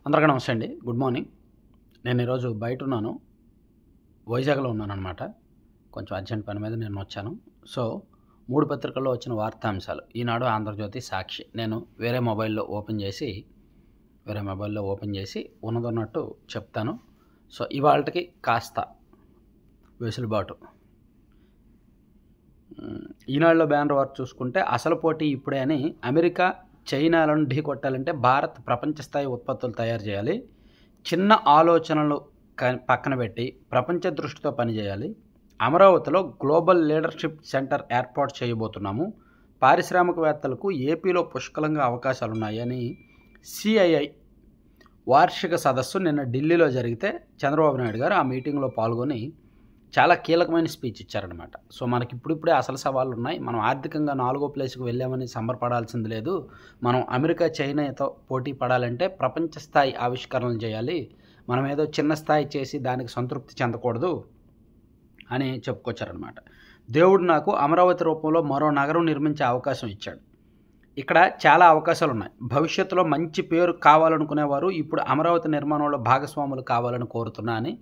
అందరికీ నమస్తే అండి. Good morning. నేను ఈరోజు బయట ఉన్నాను. వైజాగ్లో ఉన్నానన్నమాట. కొంచెం అర్జెంట్ పని మీద నేను వచ్చాను. సో 3 పత్రికల్లో వచ్చిన వార్తాంశాలు ఈనాడు, ఆంధ్రజ్యోతి, సాక్షి నేను వేరే మొబైల్లో ఓపెన్ చేసి ఉన్నదన్నట్టు చెప్తాను. సో ఇవాళకి కాస్త వెసులుబాటు. ఈనాడులో బ్యానర్ వార్త చూసుకుంటే అసలు పోటీ ఇప్పుడే అని, అమెరికా చైనాలను ఢీకొట్టాలంటే భారత్ ప్రపంచ స్థాయి ఉత్పత్తులు తయారు చేయాలి, చిన్న ఆలోచనలు పక్కన పెట్టి ప్రపంచ దృష్టితో పనిచేయాలి, అమరావతిలో గ్లోబల్ లీడర్షిప్ సెంటర్ ఏర్పాటు చేయబోతున్నాము, పారిశ్రామికవేత్తలకు ఏపీలో పుష్కలంగా అవకాశాలున్నాయని సిఐఐ వార్షిక సదస్సు నిన్న ఢిల్లీలో జరిగితే చంద్రబాబు నాయుడు గారు ఆ మీటింగ్లో పాల్గొని చాలా కీలకమైన స్పీచ్ ఇచ్చారనమాట. సో మనకి ఇప్పుడిప్పుడే అసలు సవాళ్ళు ఉన్నాయి. మనం ఆర్థికంగా 4వ ప్లేస్కి వెళ్ళామని సంబరపడాల్సింది లేదు. మనం అమెరికా, చైనాతో పోటీ పడాలంటే ప్రపంచ స్థాయి ఆవిష్కరణలు చేయాలి. మనం ఏదో చిన్న స్థాయి చేసి దానికి సంతృప్తి చెందకూడదు అని చెప్పుకొచ్చారనమాట. దేవుడు నాకు అమరావతి రూపంలో మరో నగరం నిర్మించే అవకాశం ఇచ్చాడు. ఇక్కడ చాలా అవకాశాలు ఉన్నాయి. భవిష్యత్తులో మంచి పేరు కావాలనుకునేవారు ఇప్పుడు అమరావతి నిర్మాణంలో భాగస్వాములు కావాలని కోరుతున్నా అని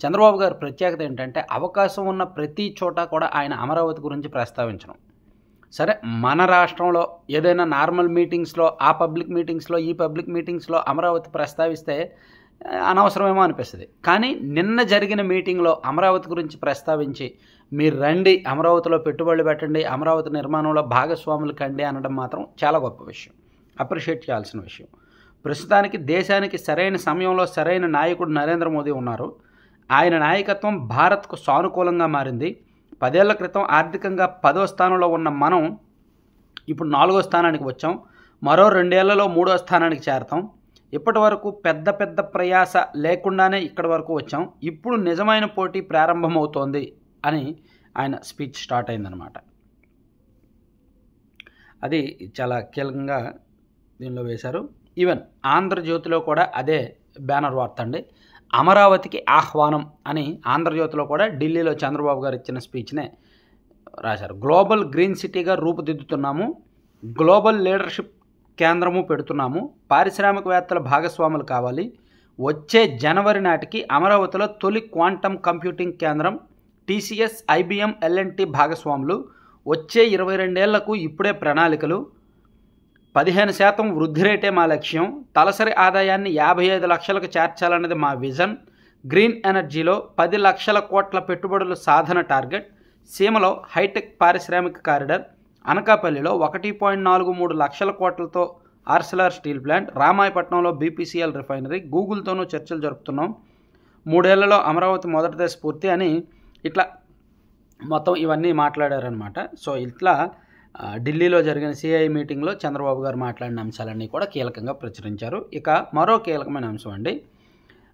చంద్రబాబు గారి ప్రత్యేకత ఏంటంటే, అవకాశం ఉన్న ప్రతి చోట కూడా ఆయన అమరావతి గురించి ప్రస్తావించడం. సరే, మన రాష్ట్రంలో ఏదైనా నార్మల్ మీటింగ్స్లో, ఆ పబ్లిక్ మీటింగ్స్లో, ఈ పబ్లిక్ మీటింగ్స్లో అమరావతి ప్రస్తావిస్తే అనవసరమేమో అనిపిస్తుంది. కానీ నిన్న జరిగిన మీటింగ్లో అమరావతి గురించి ప్రస్తావించి, మీరు రండి, అమరావతిలో పెట్టుబడులు పెట్టండి, అమరావతి నిర్మాణంలో భాగస్వాములు కండి అనడం మాత్రం చాలా గొప్ప విషయం, అప్రిషియేట్ చేయాల్సిన విషయం. ప్రస్తుతానికి దేశానికి సరైన సమయంలో సరైన నాయకుడు నరేంద్ర మోదీ ఉన్నారు. ఆయన నాయకత్వం భారత్కు సానుకూలంగా మారింది. 10 ఏళ్ల క్రితం ఆర్థికంగా 10వ స్థానంలో ఉన్న మనం ఇప్పుడు 4వ స్థానానికి వచ్చాం. మరో 2 ఏళ్లలో 3వ స్థానానికి చేరతాం. ఇప్పటి వరకు పెద్ద ప్రయాస లేకుండానే ఇక్కడి వరకు వచ్చాం. ఇప్పుడు నిజమైన పోటీ ప్రారంభమవుతోంది అని ఆయన స్పీచ్ స్టార్ట్ అయిందనమాట. అది చాలా కీలకంగా దీనిలో వేశారు. ఈవెన్ ఆంధ్రజ్యోతిలో కూడా అదే బ్యానర్ వార్త అండి. అమరావతికి ఆహ్వానం అని ఆంధ్రజ్యోతిలో కూడా ఢిల్లీలో చంద్రబాబు గారు ఇచ్చిన స్పీచ్నే రాశారు. గ్లోబల్ గ్రీన్ సిటీగా రూపుదిద్దుతున్నాము, గ్లోబల్ లీడర్షిప్ కేంద్రము పెడుతున్నాము, పారిశ్రామికవేత్తల భాగస్వాములు కావాలి, వచ్చే జనవరి నాటికి అమరావతిలో తొలి క్వాంటమ్ కంప్యూటింగ్ కేంద్రం, టీసీఎస్, ఐబీఎం, ఎల్ఎన్టీ భాగస్వాములు, వచ్చే 22 ఏళ్లకు ఇప్పుడే ప్రణాళికలు, 15% వృద్ధి రేటే మా లక్ష్యం, తలసరి ఆదాయాన్ని 55 లక్షలకు చేర్చాలన్నది మా విజన్, గ్రీన్ ఎనర్జీలో 10 లక్షల కోట్ల పెట్టుబడులు సాధన టార్గెట్, సీమలో హైటెక్ పారిశ్రామిక కారిడార్, అనకాపల్లిలో 1.43 లక్షల కోట్లతో ఆర్సెలర్ స్టీల్ ప్లాంట్, రామాయపట్నంలో బీపీసీఎల్ రిఫైనరీ, గూగుల్తోనూ చర్చలు జరుపుతున్నాం, 3 ఏళ్లలో అమరావతి మొదటి దశ పూర్తి అని ఇట్లా మొత్తం ఇవన్నీ మాట్లాడారనమాట. సో ఇట్లా ఢిల్లీలో జరిగిన సిఐ మీటింగ్లో చంద్రబాబు గారు మాట్లాడిన అంశాలన్నీ కూడా కీలకంగా ప్రచురించారు. ఇక మరో కీలకమైన అంశం అండి,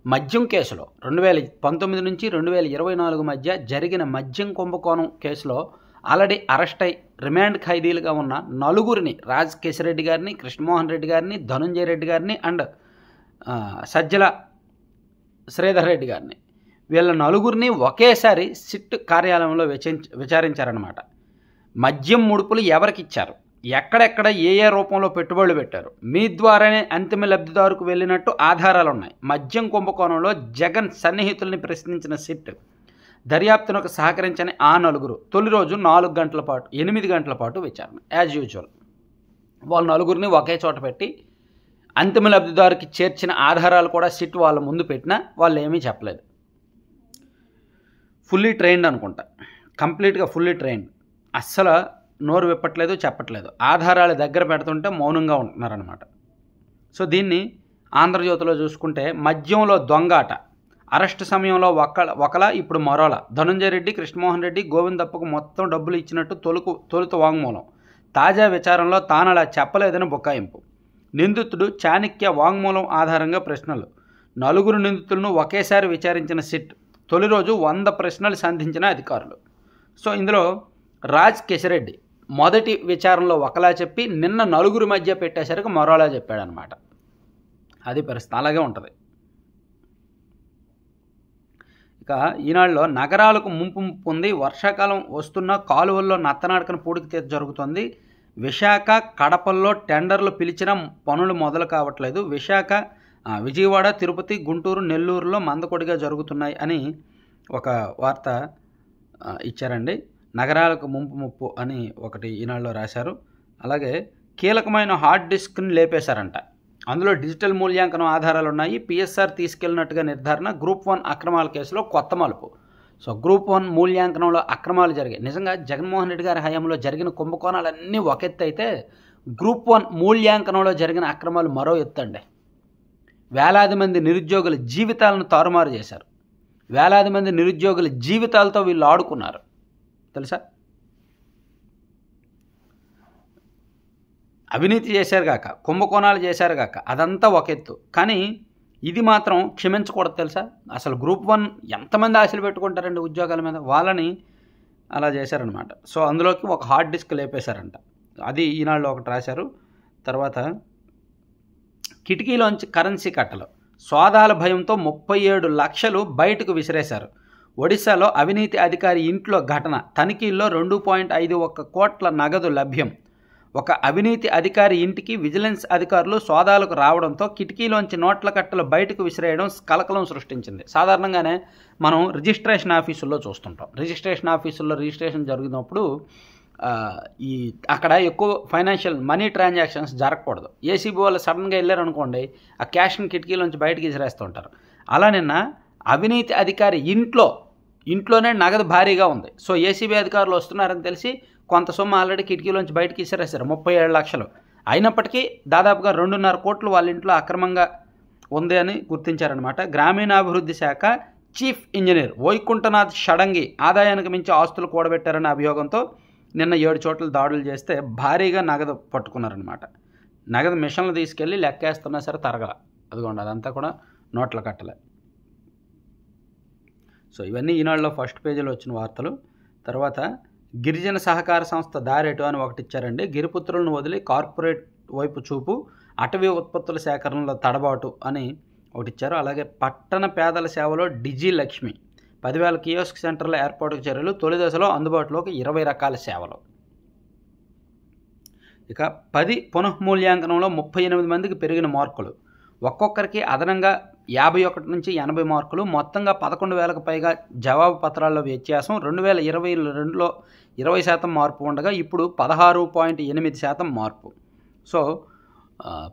మద్యం కేసులో 2019 నుంచి 2024 మధ్య జరిగిన మద్యం కుంభకోణం కేసులో ఆల్రెడీ అరెస్ట్ అయి రిమాండ్ ఖైదీలుగా ఉన్న 4గురిని, రాజ్ కేశిరెడ్డి గారిని, కృష్ణమోహన్ రెడ్డి గారిని, ధనుంజయ రెడ్డి గారిని అండ్ సజ్జల శ్రీధర్ రెడ్డి గారిని, వీళ్ళ 4గురిని ఒకేసారి సిట్ కార్యాలయంలో విచారించారనమాట. మద్యం ముడుపులు ఎవరికి ఇచ్చారు, ఎక్కడెక్కడ ఏ రూపంలో పెట్టుబడులు పెట్టారు, మీ ద్వారానే అంతిమ లబ్ధిదారుకు వెళ్ళినట్టు ఆధారాలు ఉన్నాయి. మద్యం కుంభకోణంలో జగన్ సన్నిహితుల్ని ప్రశ్నించిన సిట్ దర్యాప్తునకు సహకరించని ఆ 4గురు తొలి రోజు 8 గంటల పాటు విచారణ. యాజ్ యూజువల్ వాళ్ళ 4గురిని ఒకే చోట పెట్టి అంతిమ లబ్ధిదారుకి చేర్చిన ఆధారాలు కూడా సిట్ వాళ్ళ ముందు పెట్టినా వాళ్ళు ఏమీ చెప్పలేదు. ఫుల్లీ ట్రైన్డ్ అనుకుంటా, కంప్లీట్గా ఫుల్లీ ట్రైన్డ్, అస్సలు నోరు విప్పట్లేదు, చెప్పట్లేదు, ఆధారాలు దగ్గర పెడుతుంటే మౌనంగా ఉంటున్నారనమాట. సో దీన్ని ఆంధ్రజ్యోతిలో చూసుకుంటే, మద్యంలో దొంగాట, అరెస్టు సమయంలో ఒకలా ఇప్పుడు మరోలా, ధనుంజయ రెడ్డి, కృష్ణమోహన్ రెడ్డి, గోవిందప్పకు మొత్తం డబ్బులు ఇచ్చినట్టు తొలుత వాంగ్మూలం, తాజా విచారణలో తానలా చెప్పలేదని బుకాయింపు, నిందితుడు చాణక్య వాంగ్మూలం ఆధారంగా ప్రశ్నలు, 4 నిందితులను ఒకేసారి విచారించిన సిట్, తొలి రోజు 100 ప్రశ్నలు సంధించిన అధికారులు. సో ఇందులో రాజ్ కేశిరెడ్డి మొదటి విచారణలో ఒకలా చెప్పి నిన్న 4గురి మధ్య పెట్టేసరికి మరోలా చెప్పాడనమాట. అది పరిస్థితి అలాగే ఉంటుంది. ఇక ఈనాడులో నగరాలకు ముంపు ఉంది, వర్షాకాలం వస్తున్న కాలువల్లో నత్తనాడకన పూడికి జరుగుతుంది, విశాఖ, కడపల్లో టెండర్లు పిలిచిన పనులు మొదలు కావట్లేదు, విశాఖ విజయవాడ, తిరుపతి, గుంటూరు, నెల్లూరులో మందకొడిగా జరుగుతున్నాయి అని ఒక వార్త ఇచ్చారండి. నగరాలకు ముప్పు అని ఒకటి ఈనాడులో రాశారు. అలాగే కీలకమైన హార్డ్ డిస్క్ని లేపేశారంట. అందులో డిజిటల్ మూల్యాంకనం ఆధారాలు ఉన్నాయి. పిఎస్ఆర్ తీసుకెళ్లినట్టుగా నిర్ధారణ. గ్రూప్ 1 అక్రమాల కేసులో కొత్త మలుపు. సో గ్రూప్ 1 మూల్యాంకనంలో అక్రమాలు జరిగాయి. నిజంగా జగన్మోహన్ రెడ్డి గారి హయాంలో జరిగిన కుంభకోణాలన్నీ ఒక ఎత్తు అయితే, గ్రూప్ 1 మూల్యాంకనంలో జరిగిన అక్రమాలు మరో ఎత్తు అండి. వేలాది మంది నిరుద్యోగుల జీవితాలను తారుమారు చేశారు. వేలాది మంది నిరుద్యోగుల జీవితాలతో వీళ్ళు ఆడుకున్నారు తెలుసా. అవినీతి చేశారు కాక, కుంభకోణాలు చేశారు కాక, అదంతా ఒక ఎత్తు. కానీ ఇది మాత్రం క్షమించకూడదు తెలుసా. అసలు గ్రూప్ 1 ఎంతమంది ఆశలు పెట్టుకుంటారండి ఉద్యోగాల మీద, వాళ్ళని అలా చేశారనమాట. సో అందులోకి ఒక హార్డ్ డిస్క్ లేపేశారంట. అది ఈనాడులో ఒకటి రాశారు. తర్వాత కిటికీలోంచి కరెన్సీ కట్టలు, సోదాల భయంతో 37 లక్షలు బయటకు విసిరేశారు. ఒడిశాలో అవినీతి అధికారి ఇంట్లో ఘటన, తనిఖీల్లో 2.51 కోట్ల నగదు లభ్యం. ఒక అవినీతి అధికారి ఇంటికి విజిలెన్స్ అధికారులు సోదాలకు రావడంతో కిటికీలోంచి నోట్ల కట్టలు బయటకు విసిరేయడం కలకలం సృష్టించింది. సాధారణంగానే మనం రిజిస్ట్రేషన్ ఆఫీసుల్లో చూస్తుంటాం. రిజిస్ట్రేషన్ ఆఫీసుల్లో రిజిస్ట్రేషన్ జరిగినప్పుడు అక్కడ ఎక్కువ ఫైనాన్షియల్ మనీ ట్రాన్సాక్షన్స్ జరగకూడదు. ఏసీబీ వాళ్ళు సడన్గా వెళ్ళారనుకోండి, ఆ క్యాష్ని కిటికీలోంచి బయటకు విసిరేస్తూ ఉంటారు. అలా నిన్న అవినీతి అధికారి ఇంట్లోనే నగదు భారీగా ఉంది. సో ఏసీబీ అధికారులు వస్తున్నారని తెలిసి కొంత సొమ్ము ఆల్రెడీ కిటికీలోంచి బయటకు విసిరేశారు, 37 లక్షలు. అయినప్పటికీ దాదాపుగా 2.5 కోట్లు వాళ్ళ ఇంట్లో అక్రమంగా ఉంది అని గుర్తించారనమాట. గ్రామీణాభివృద్ధి శాఖ చీఫ్ ఇంజనీర్ వైకుంఠనాథ్ షడంగి ఆదాయానికి మించి ఆస్తులు కూడబెట్టారనే అభియోగంతో నిన్న 7 చోట్ల దాడులు చేస్తే భారీగా నగదు పట్టుకున్నారనమాట. నగదు మిషన్లు తీసుకెళ్ళి లెక్కేస్తున్నా సరే తరగల. అదిగోండి, అదంతా కూడా నోట్ల కట్టలే. సో ఇవన్నీ ఈనాడులో ఫస్ట్ పేజీలో వచ్చిన వార్తలు. తర్వాత గిరిజన సహకార సంస్థ దారేటు అని ఒకటి ఇచ్చారండి. గిరిపుత్రులను వదిలి కార్పొరేట్ వైపు చూపు, అటవీ ఉత్పత్తుల సేకరణలో తడబాటు అని ఒకటి ఇచ్చారు. అలాగే పట్టణ పేదల సేవలో డిజి లక్ష్మి, 10,000 కియోస్క్ సెంటర్ల ఏర్పాటుకు చర్యలు, తొలి దశలో అందుబాటులోకి 20 రకాల సేవలు. ఇక 10 పునఃమూల్యాంకనంలో 38 మందికి పెరిగిన మార్కులు, ఒక్కొక్కరికి అదనంగా 51 నుంచి 80 మార్కులు, మొత్తంగా 11,000కు పైగా జవాబు పత్రాల్లో వ్యత్యాసం. 2022లో 20% మార్పు ఉండగా ఇప్పుడు 16.8% మార్పు. సో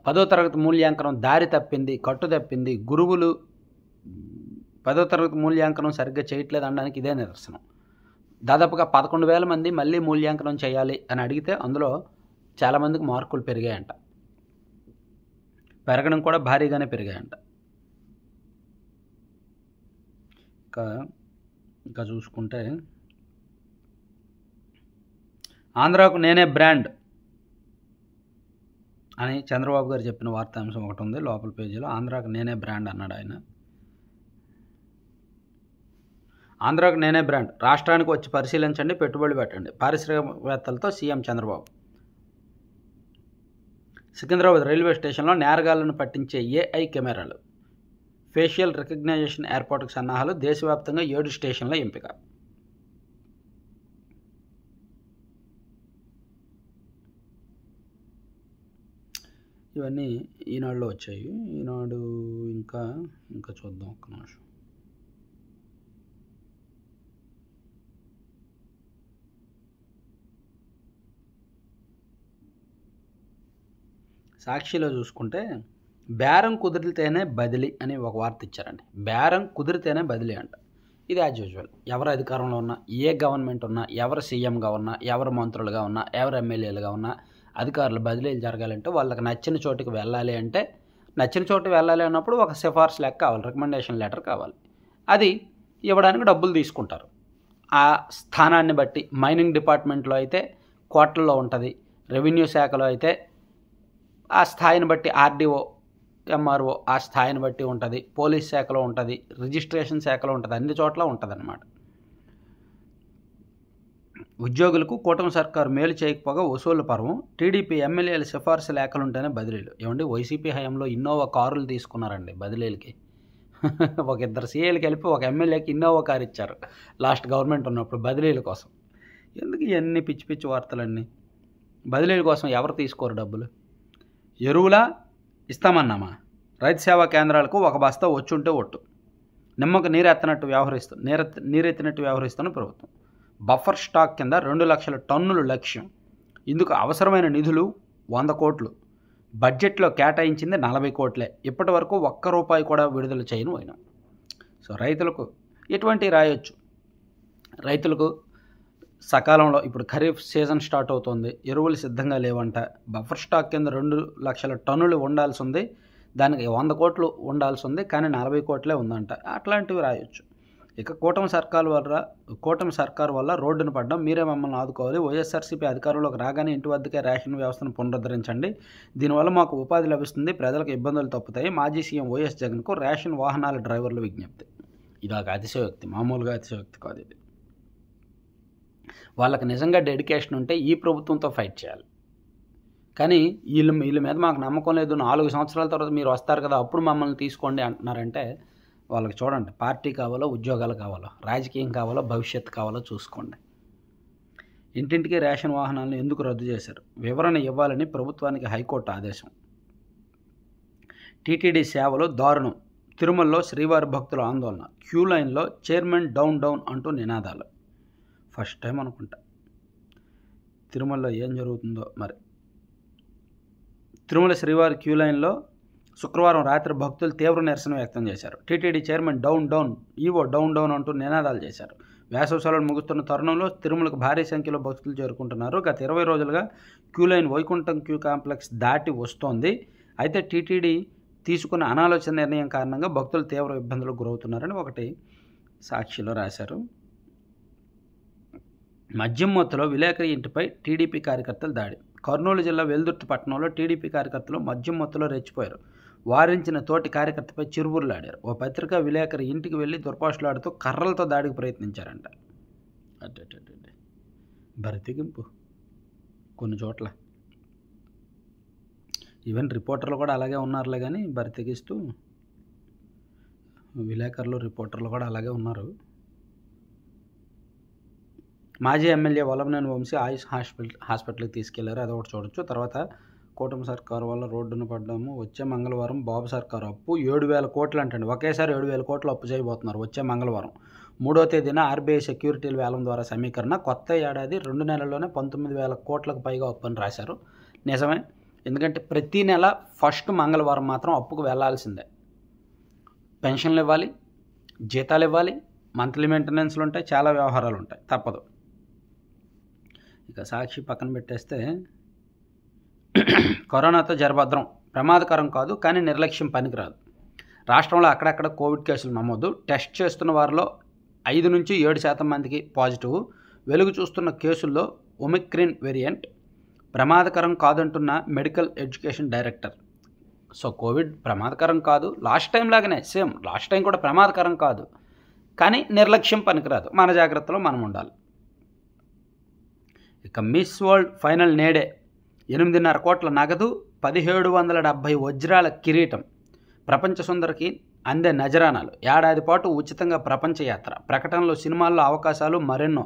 10వ తరగతి మూల్యాంకనం దారి తప్పింది, కట్టు తప్పింది. గురువులు 10వ తరగతి మూల్యాంకనం సరిగ్గా చేయట్లేదు అనడానికి ఇదే నిదర్శనం. దాదాపుగా 11,000 మంది మళ్ళీ మూల్యాంకనం చేయాలి అని అడిగితే అందులో చాలామందికి మార్కులు పెరిగాయంట. పెరగడం కూడా భారీగానే పెరిగాయంట. ఇంకా చూసుకుంటే ఆంధ్రాకు నేనే బ్రాండ్ అని చంద్రబాబు గారు చెప్పిన వార్తాంశం ఒకటి ఉంది లోపల పేజీలో. ఆంధ్రాకు నేనే బ్రాండ్ అన్నాడు ఆయన. ఆంధ్రాకు నేనే బ్రాండ్, రాష్ట్రానికి వచ్చి పరిశీలించండి, పెట్టుబడులు పెట్టండి, పారిశ్రామికవేత్తలతో సీఎం చంద్రబాబు. సికింద్రాబాద్ రైల్వే స్టేషన్లో నేరగాళ్లను పట్టించే ఏఐ కెమెరాలు, ఫేషియల్ రికగ్నైజేషన్ ఏర్పాటుకు సన్నాహాలు, దేశవ్యాప్తంగా 7 స్టేషన్ల ఎంపిక. ఇవన్నీ ఈనాడులో వచ్చాయి. ఈనాడు ఇంకా చూద్దాం ఒక్క నిమిషం. సాక్షిలో చూసుకుంటే బేరం కుదిరితేనే బదిలీ అని ఒక వార్త ఇచ్చారండి. బేరం కుదిరితేనే బదిలీ అంట. ఇది యాజ్ యూజువల్, ఎవరు అధికారంలో ఉన్నా, ఏ గవర్నమెంట్ ఉన్నా, ఎవరు సీఎంగా ఉన్నా, ఎవరు మంత్రులుగా ఉన్నా, ఎవరు ఎమ్మెల్యేలుగా ఉన్నా, అధికారులు బదిలీలు జరగాలంటే వాళ్ళకి నచ్చిన చోటుకి వెళ్ళాలి అంటే, నచ్చిన చోటు వెళ్ళాలి అన్నప్పుడు ఒక సిఫార్సు లెక్క కావాలి, రికమెండేషన్ లెటర్ కావాలి. అది ఇవ్వడానికి డబ్బులు తీసుకుంటారు. ఆ స్థానాన్ని బట్టి మైనింగ్ డిపార్ట్మెంట్లో అయితే కోట్లలో ఉంటుంది, రెవెన్యూ శాఖలో అయితే ఆ స్థాయిని బట్టి ఆర్డీఓ, ఎంఆర్ఓ ఆ స్థాయిని బట్టి ఉంటుంది, పోలీస్ శాఖలో ఉంటుంది, రిజిస్ట్రేషన్ శాఖలో ఉంటుంది, అన్ని చోట్ల ఉంటుంది అన్నమాట. ఉద్యోగులకు కూటమి సర్కారు మేలు చేయకపోగా వసూళ్ల పర్వం, టీడీపీ ఎమ్మెల్యేల సిఫార్సు లేఖలుంటేనే బదిలీలు. ఏమండి, వైసీపీ హయాంలో ఇన్నోవా కారులు తీసుకున్నారండి బదిలీలకి. ఒక 2 సీఏలు కలిపి ఒక ఎమ్మెల్యేకి ఇన్నోవా కారు ఇచ్చారు లాస్ట్ గవర్నమెంట్ ఉన్నప్పుడు బదిలీల కోసం. ఎందుకు ఇవన్నీ పిచ్చి పిచ్చి వార్తలన్నీ? బదిలీల కోసం ఎవరు తీసుకోరు డబ్బులు? ఎరువులా ఇస్తామన్నామా? రైతు సేవా కేంద్రాలకు ఒక బస్తా వచ్చుంటే ఒట్టు. నిమ్మకు నీరెత్తినట్టు వ్యవహరిస్తున్న ప్రభుత్వం. బఫర్ స్టాక్ కింద 2 లక్షల టన్నులు లక్ష్యం. ఇందుకు అవసరమైన నిధులు 100 కోట్లు. బడ్జెట్లో కేటాయించింది 40 కోట్లే. ఇప్పటి వరకు ₹1 కూడా విడుదల చేయను అయినా. సో రైతులకు ఎటువంటి రాయొచ్చు. రైతులకు సకాలంలో ఇప్పుడు ఖరీఫ్ సీజన్ స్టార్ట్ అవుతుంది, ఎరువులు సిద్ధంగా లేవంట. బఫర్ స్టాక్ కింద 2 లక్షల టన్నులు ఉండాల్సి ఉంది, దానికి 100 కోట్లు ఉండాల్సి ఉంది, కానీ 40 కోట్లే ఉందంట. అట్లాంటివి రాయొచ్చు. ఇక కూటమి సర్కారు వల్ల రోడ్డును పడ్డం, మీరే మమ్మల్ని ఆదుకోవాలి. వైఎస్ఆర్సీపీ అధికారంలోకి రాగానే ఇంటి వద్దకే రేషన్ వ్యవస్థను పునరుద్ధరించండి. దీనివల్ల మాకు ఉపాధి లభిస్తుంది, ప్రజలకు ఇబ్బందులు తప్పుతాయి. మాజీ సీఎం వైఎస్ జగన్కు రేషన్ వాహనాల డ్రైవర్ల విజ్ఞప్తి. ఇదొక అతిశయోక్తి, మామూలుగా అతిశయోక్తి కాదు ఇది. వాళ్ళకి నిజంగా డెడికేషన్ ఉంటే ఈ ప్రభుత్వంతో ఫైట్ చేయాలి. కానీ వీళ్ళ మీద మాకు నమ్మకం లేదు, 4 సంవత్సరాల తర్వాత మీరు వస్తారు కదా అప్పుడు మమ్మల్ని తీసుకోండి అంటున్నారంటే వాళ్ళకి చూడండి, పార్టీ కావాలో, ఉద్యోగాలు కావాలో, రాజకీయం కావాలో, భవిష్యత్తు కావాలో చూసుకోండి. ఇంటింటికి రేషన్ వాహనాలను ఎందుకు రద్దు చేశారు? వివరణ ఇవ్వాలని ప్రభుత్వానికి హైకోర్టు ఆదేశం. టీటీడీ సేవలు దారుణం. తిరుమలలో శ్రీవారి భక్తుల ఆందోళన. క్యూ లైన్లో చైర్మన్ డౌన్ డౌన్ అంటూ నినాదాలు. ఫస్ట్ టైం అనుకుంటా తిరుమలలో ఏం జరుగుతుందో మరి. తిరుమల శ్రీవారి క్యూ లైన్లో శుక్రవారం రాత్రి భక్తులు తీవ్ర నిరసన వ్యక్తం చేశారు. TTD chairman down down, EO down down అంటూ నినాదాలు చేశారు. వేసవి సెలవులు ముగుస్తున్న తరుణంలో తిరుమలకు భారీ సంఖ్యలో భక్తులు చేరుకుంటున్నారు. గత 20 రోజులుగా queue line Vaikuntham queue complex దాటి వస్తోంది. అయితే టీటీడీ తీసుకున్న అనాలోచన నిర్ణయం కారణంగా భక్తులు తీవ్ర ఇబ్బందులకు గురవుతున్నారని ఒకటి సాక్షిలో రాశారు. మద్యం మత్తులో విలేకరి ఇంటిపై టీడీపీ కార్యకర్తలు దాడి. కర్నూలు జిల్లా వెల్దుర్తి పట్టణంలో టీడీపీ కార్యకర్తలు మద్యం మత్తులో రెచ్చిపోయారు. వారించిన తోటి కార్యకర్తపై చిరుబుర్లాడారు. ఓ పత్రికా విలేకరి ఇంటికి వెళ్ళి దుర్భాషలాడుతూ కర్రలతో దాడికి ప్రయత్నించారంట. అడ్డే బరితెగింపు కొన్ని చోట్ల. ఈవెన్ రిపోర్టర్లు కూడా అలాగే ఉన్నారులే, కానీ బరితెగిస్తూ విలేకరులు, రిపోర్టర్లు కూడా అలాగే ఉన్నారు. మాజీ ఎమ్మెల్యే వల్లభనేని వంశీ ఆయుష్ హాస్పిటల్కి తీసుకెళ్లారు, అదొకటి చూడొచ్చు. తర్వాత కూటమి సర్కారు వల్ల రోడ్డున పడ్డాము. వచ్చే మంగళవారం బాబు సర్కారు అప్పు 7,000 కోట్లు అంటండి. ఒకేసారి 7,000 కోట్లు అప్పు చేయబోతున్నారు వచ్చే మంగళవారం 3వ తేదీన. ఆర్బీఐ సెక్యూరిటీల వేలం ద్వారా సమీకరణ. కొత్త ఏడాది 2 నెలల్లోనే 19,000 కోట్లకు పైగా అప్పు అని రాశారు. నిజమే, ఎందుకంటే ప్రతి నెల ఫస్ట్ మంగళవారం మాత్రం అప్పుకు వెళ్లాల్సిందే. పెన్షన్లు ఇవ్వాలి, జీతాలు ఇవ్వాలి, మంత్లీ మెయింటెనెన్స్లు ఉంటాయి, చాలా వ్యవహారాలు ఉంటాయి, తప్పదు. ఇక సాక్షి పక్కన పెట్టేస్తే కరోనాతో జరభద్రం, ప్రమాదకరం కాదు కానీ నిర్లక్ష్యం పనికిరాదు. రాష్ట్రంలో అక్కడక్కడ కోవిడ్ కేసులు నమోదు. టెస్ట్ చేస్తున్న వారిలో 5 నుంచి 7% మందికి పాజిటివ్. వెలుగు చూస్తున్న కేసుల్లో ఒమిక్రాన్ వేరియంట్. ప్రమాదకరం కాదంటున్న medical education director. So Covid ప్రమాదకరం కాదు, లాస్ట్ టైం లాగానే సేమ్, లాస్ట్ టైం కూడా ప్రమాదకరం కాదు కానీ నిర్లక్ష్యం పనికిరాదు. మన జాగ్రత్తలో మనం ఉండాలి. ఇక మిస్ వరల్డ్ ఫైనల్ నేడే. 8.5 కోట్ల నగదు, 1770 వజ్రాల కిరీటం. ప్రపంచ సుందరికి అందే నజరానాలు. ఏడాది పాటు ఉచితంగా ప్రపంచ యాత్ర. ప్రకటనలో సినిమాల్లో అవకాశాలు మరెన్నో.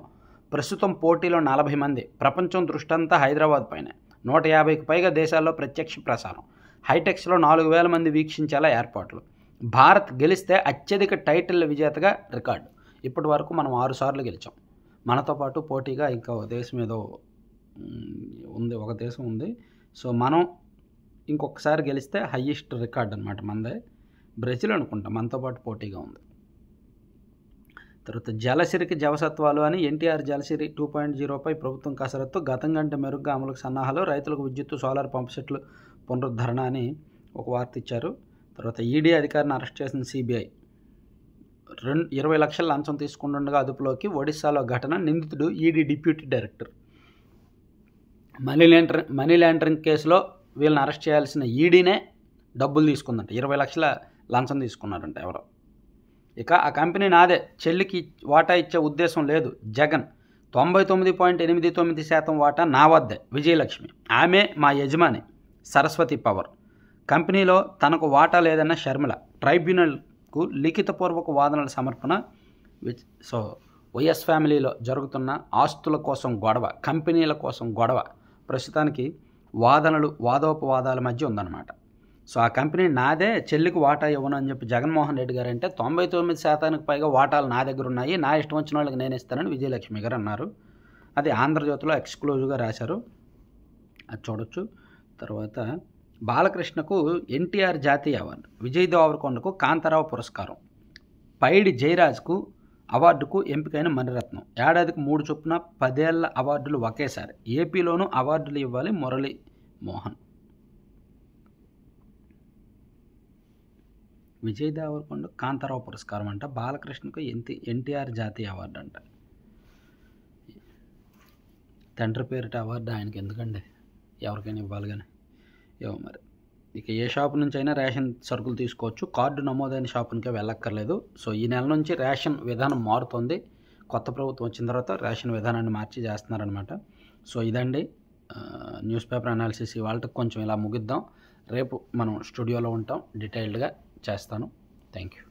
ప్రస్తుతం పోటీలో 40 మంది. ప్రపంచం దృష్టంతా హైదరాబాద్ పైనే. 150కి పైగా దేశాల్లో ప్రత్యక్ష ప్రసారం. హైటెక్స్లో 4,000 మంది వీక్షించేలా ఏర్పాట్లు. భారత్ గెలిస్తే అత్యధిక టైటిల్ విజేతగా రికార్డు. ఇప్పటి వరకు మనం 6 సార్లు గెలిచాం. మనతో పాటు పోటీగా ఇంకా దేశం ఏదో ఉంది, ఒక దేశం ఉంది. సో మనం ఇంకొకసారి గెలిస్తే హయ్యెస్ట్ రికార్డ్ అనమాట మనదే. బ్రెజిల్ అనుకుంటా మనతో పాటు పోటీగా ఉంది. తర్వాత జలసిరికి జవసత్వాలు అని ఎన్టీఆర్ జలసిరి 2.0పై ప్రభుత్వం కసరత్తు. గతం కంటే మెరుగ్గా అమలుకు సన్నాహాలు. రైతులకు విద్యుత్తు, సోలార్ పంప్ సెట్లు పునరుద్ధరణ అని ఒక వార్త ఇచ్చారు. తర్వాత ఈడీ అధికారిని అరెస్ట్ చేసిన సిబిఐ. 20 లక్షల లంచం తీసుకుంటుండగా అదుపులోకి. ఒడిశాలో ఘటన. నిందితుడు ED deputy director. Money laundering కేసులో వీళ్ళని అరెస్ట్ చేయాల్సిన ఈడీనే డబ్బులు తీసుకుందంట. 20 లక్షల లంచం తీసుకున్నారంట ఎవరో. ఇక ఆ కంపెనీ నాదే, చెల్లికి వాటా ఇచ్చే ఉద్దేశం లేదు జగన్. 99.89% వాటా నా వద్దే. విజయలక్ష్మి ఆమె మా యజమాని. సరస్వతి పవర్. కంపెనీలో తనకు వాటా లేదన్న షర్మిల. ట్రైబ్యునల్కు లిఖితపూర్వక వాదనల సమర్పణ. సో వైఎస్ ఫ్యామిలీలో జరుగుతున్న ఆస్తుల కోసం గొడవ, కంపెనీల కోసం గొడవ ప్రస్తుతానికి వాదోపవాదాల మధ్య ఉందన్నమాట. సో ఆ కంపెనీ నాదే, చెల్లికి వాటా ఇవ్వను అని చెప్పి జగన్మోహన్ రెడ్డి గారు అంటే 99% పైగా వాటాలు నా దగ్గర ఉన్నాయి, నా ఇష్టం వచ్చిన వాళ్ళకి నేను ఇస్తానని విజయలక్ష్మి గారు అన్నారు. అది ఆంధ్రజ్యోతిలో ఎక్స్క్లూజివ్గా రాశారు, అది చూడొచ్చు. తర్వాత బాలకృష్ణకు ఎన్టీఆర్ జాతీయ అవార్డు, విజయ్ దేవరకొండకు కాంతారావు పురస్కారం, పైడి జయరాజ్కు అవార్డుకు ఎంపికైన మణిరత్నం, ఏడాదికి 3 చొప్పున 10 ఏళ్ల అవార్డులు ఒకేసారి, ఏపీలోనూ అవార్డులు ఇవ్వాలి మురళీ మోహన్. విజయ్ దేవరకొండ కాంతారావు పురస్కారం అంట, బాలకృష్ణకు ఎన్టీఆర్ జాతీయ అవార్డు అంట. తండ్రి పేరిట అవార్డు ఆయనకి ఎందుకండి, ఎవరికైనా ఇవ్వాలి కానీ ఏమో మరి. ఇక ఏ షాపు నుంచి అయినా రేషన్ సరుకులు తీసుకోవచ్చు, కార్డు నమోదైన షాపునికే వెళ్ళక్కర్లేదు. సో ఈ నెల నుంచి రేషన్ విధానం మారుతుంది, కొత్త ప్రభుత్వం వచ్చిన తర్వాత రేషన్ విధానాన్ని మార్చి చేస్తున్నారనమాట. సో ఇదండి న్యూస్ పేపర్ అనాలిసిస్. ఇవాళకి కొంచెం ఇలా ముగిద్దాం, రేపు మనం స్టూడియోలో ఉంటాం, డీటెయిల్డ్గా చేస్తాను. Thank you.